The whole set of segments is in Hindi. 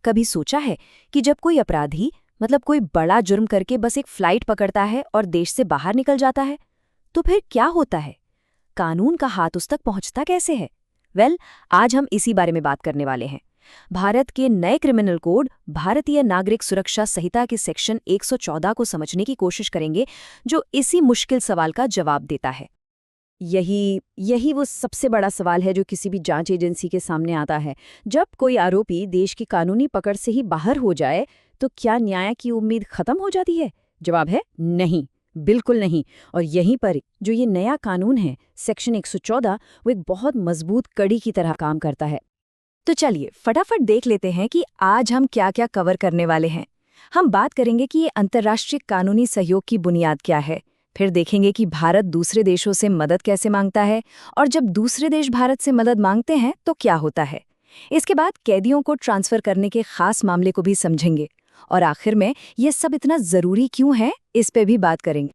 कभी सोचा है कि जब कोई अपराधी मतलब कोई बड़ा जुर्म करके बस एक फ्लाइट पकड़ता है और देश से बाहर निकल जाता है, तो फिर क्या होता है? कानून का हाथ उस तक पहुंचता कैसे है? आज हम इसी बारे में बात करने वाले हैं। भारत के नए क्रिमिनल कोड भारतीय नागरिक सुरक्षा संहिता के सेक्शन 114 को समझने की कोशिश करेंगे, जो इसी मुश्किल सवाल का जवाब देता है। यही वो सबसे बड़ा सवाल है जो किसी भी जांच एजेंसी के सामने आता है। जब कोई आरोपी देश की कानूनी पकड़ से ही बाहर हो जाए, तो क्या न्याय की उम्मीद खत्म हो जाती है? जवाब है नहीं, बिल्कुल नहीं। और यहीं पर जो ये नया कानून है, सेक्शन 114, वो एक बहुत मजबूत कड़ी की तरह काम करता है। तो चलिए फटाफट देख लेते हैं कि आज हम क्या क्या कवर करने वाले हैं। हम बात करेंगे कि ये अंतर्राष्ट्रीय कानूनी सहयोग की बुनियाद क्या है, फिर देखेंगे कि भारत दूसरे देशों से मदद कैसे मांगता है, और जब दूसरे देश भारत से मदद मांगते हैं तो क्या होता है। इसके बाद कैदियों को ट्रांसफर करने के खास मामले को भी समझेंगे, और आखिर में ये सब इतना जरूरी क्यों है, इस पे भी बात करेंगे।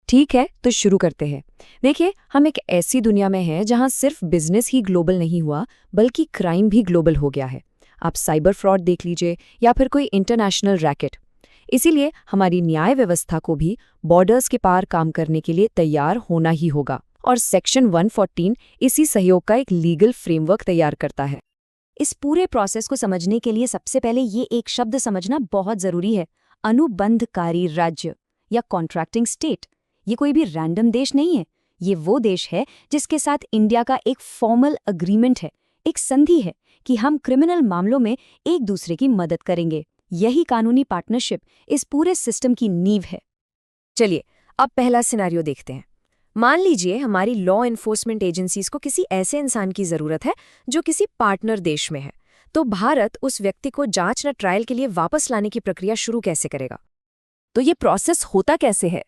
ठीक है, तो शुरू करते हैं। देखिए, हम एक ऐसी दुनिया में हैं जहां सिर्फ बिजनेस ही ग्लोबल नहीं हुआ, बल्कि क्राइम भी ग्लोबल हो गया है। आप साइबर फ्रॉड देख लीजिए या फिर कोई इंटरनेशनल रैकेट। इसीलिए हमारी न्याय व्यवस्था को भी बॉर्डर्स के पार काम करने के लिए तैयार होना ही होगा, और सेक्शन 114 इसी सहयोग का एक लीगल फ्रेमवर्क तैयार करता है। इस पूरे प्रोसेस को समझने के लिए सबसे पहले ये एक शब्द समझना बहुत जरूरी है, अनुबंधकारी राज्य या कॉन्ट्रैक्टिंग स्टेट। ये कोई भी रैंडम देश नहीं है, ये वो देश है जिसके साथ इंडिया का एक फॉर्मल अग्रीमेंट है, एक संधि है कि हम क्रिमिनल मामलों में एक दूसरे की मदद करेंगे। यही कानूनी पार्टनरशिप इस पूरे सिस्टम की नींव है। चलिए अब पहला सिनेरियो देखते हैं। मान लीजिए हमारी लॉ एनफोर्समेंट एजेंसीज को किसी ऐसे इंसान की जरूरत है जो किसी पार्टनर देश में है। तो भारत उस व्यक्ति को जांच न ट्रायल के लिए वापस लाने की प्रक्रिया शुरू कैसे करेगा? तो ये प्रोसेस होता कैसे है?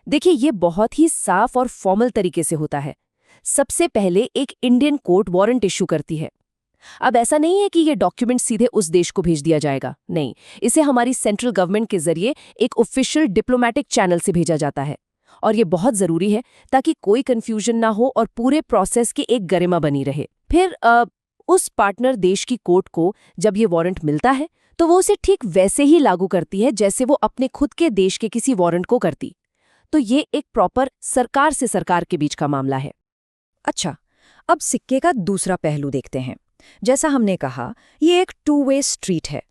देखिए, ये बहुत ही साफ और फॉर्मल तरीके से होता है। सबसे पहले एक इंडियन कोर्ट वारंट इशू करती है। अब ऐसा नहीं है कि ये डॉक्यूमेंट सीधे उस देश को भेज दिया जाएगा, नहीं, इसे हमारी सेंट्रल गवर्नमेंट के जरिए एक ऑफिशियल डिप्लोमेटिक चैनल से भेजा जाता है। और ये बहुत जरूरी है ताकि कोई कंफ्यूजन ना हो और पूरे प्रोसेस की एक गरिमा बनी रहे। फिर उस पार्टनर देश की कोर्ट को जब ये वारंट मिलता है, तो वो उसे ठीक वैसे ही लागू करती है जैसे वो अपने खुद के देश के किसी वारंट को करती। तो ये एक प्रॉपर सरकार से सरकार के बीच का मामला है। अच्छा, अब सिक्के का दूसरा पहलू देखते हैं। जैसा हमने कहा, ये एक टू वे स्ट्रीट है।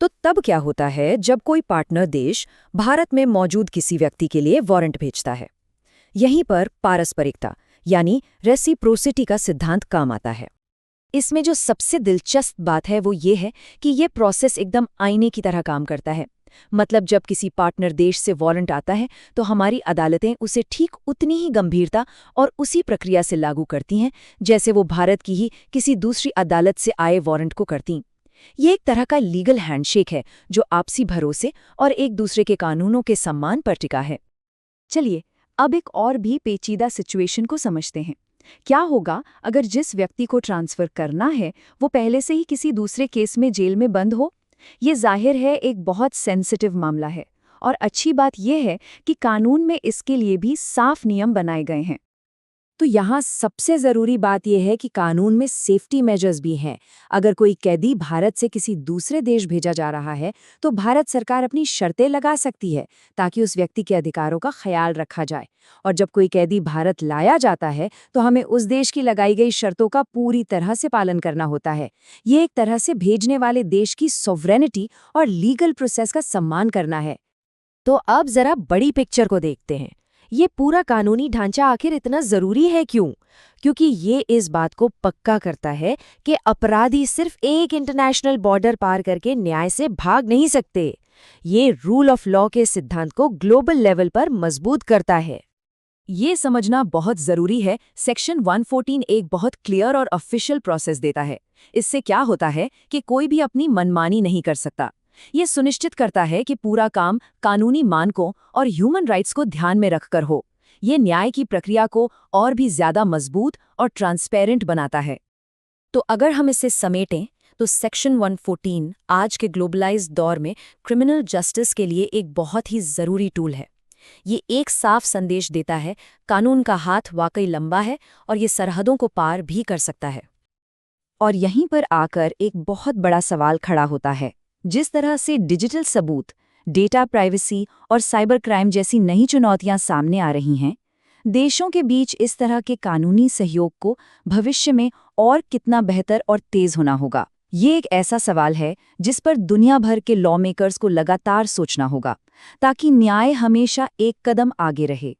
तो तब क्या होता है जब कोई पार्टनर देश भारत में मौजूद किसी व्यक्ति के लिए वारंट भेजता है? यहीं पर पारस्परिकता यानी रेसिप्रोसिटी का सिद्धांत काम आता है। इसमें जो सबसे दिलचस्प बात है वो ये है कि ये प्रोसेस एकदम आईने की तरह काम करता है। मतलब जब किसी पार्टनर देश से वारंट आता है, तो हमारी अदालतें उसे ठीक उतनी ही गंभीरता और उसी प्रक्रिया से लागू करती हैं जैसे वो भारत की ही किसी दूसरी अदालत से आए वारंट को करती। ये एक तरह का लीगल हैंडशेक है जो आपसी भरोसे और एक दूसरे के कानूनों के सम्मान पर टिका है। चलिए अब एक और भी पेचीदा सिचुएशन को समझते हैं। क्या होगा अगर जिस व्यक्ति को ट्रांसफर करना है वो पहले से ही किसी दूसरे केस में जेल में बंद हो? ये जाहिर है एक बहुत सेंसिटिव मामला है, और अच्छी बात यह है कि कानून में इसके लिए भी साफ नियम बनाए गए हैं। तो यहाँ सबसे ज़रूरी बात यह है कि कानून में सेफ्टी मेजर्स भी हैं। अगर कोई कैदी भारत से किसी दूसरे देश भेजा जा रहा है, तो भारत सरकार अपनी शर्तें लगा सकती है ताकि उस व्यक्ति के अधिकारों का ख्याल रखा जाए। और जब कोई कैदी भारत लाया जाता है, तो हमें उस देश की लगाई गई शर्तों का पूरी तरह से पालन करना होता है। ये एक तरह से भेजने वाले देश की सॉवरेनिटी और लीगल प्रोसेस का सम्मान करना है। तो अब जरा बड़ी पिक्चर को देखते हैं। ये पूरा कानूनी ढांचा आखिर इतना जरूरी है क्यों? क्योंकि ये इस बात को पक्का करता है कि अपराधी सिर्फ एक इंटरनेशनल बॉर्डर पार करके न्याय से भाग नहीं सकते। ये रूल ऑफ लॉ के सिद्धांत को ग्लोबल लेवल पर मजबूत करता है। ये समझना बहुत जरूरी है। सेक्शन 114 एक बहुत क्लियर और ऑफिशियल प्रोसेस देता है। इससे क्या होता है कि कोई भी अपनी मनमानी नहीं कर सकता। ये सुनिश्चित करता है कि पूरा काम कानूनी मानकों और ह्यूमन राइट्स को ध्यान में रखकर हो। ये न्याय की प्रक्रिया को और भी ज्यादा मजबूत और ट्रांसपेरेंट बनाता है। तो अगर हम इसे समेटें, तो सेक्शन 114 आज के ग्लोबलाइज्ड दौर में क्रिमिनल जस्टिस के लिए एक बहुत ही जरूरी टूल है। ये एक साफ संदेश देता है, कानून का हाथ वाकई लंबा है और ये सरहदों को पार भी कर सकता है। और यहीं पर आकर एक बहुत बड़ा सवाल खड़ा होता है, जिस तरह से डिजिटल सबूत, डेटा प्राइवेसी और साइबर क्राइम जैसी नई चुनौतियां सामने आ रही हैं, देशों के बीच इस तरह के कानूनी सहयोग को भविष्य में और कितना बेहतर और तेज होना होगा। ये एक ऐसा सवाल है जिस पर दुनिया भर के लॉ मेकर्स को लगातार सोचना होगा, ताकि न्याय हमेशा एक कदम आगे रहे।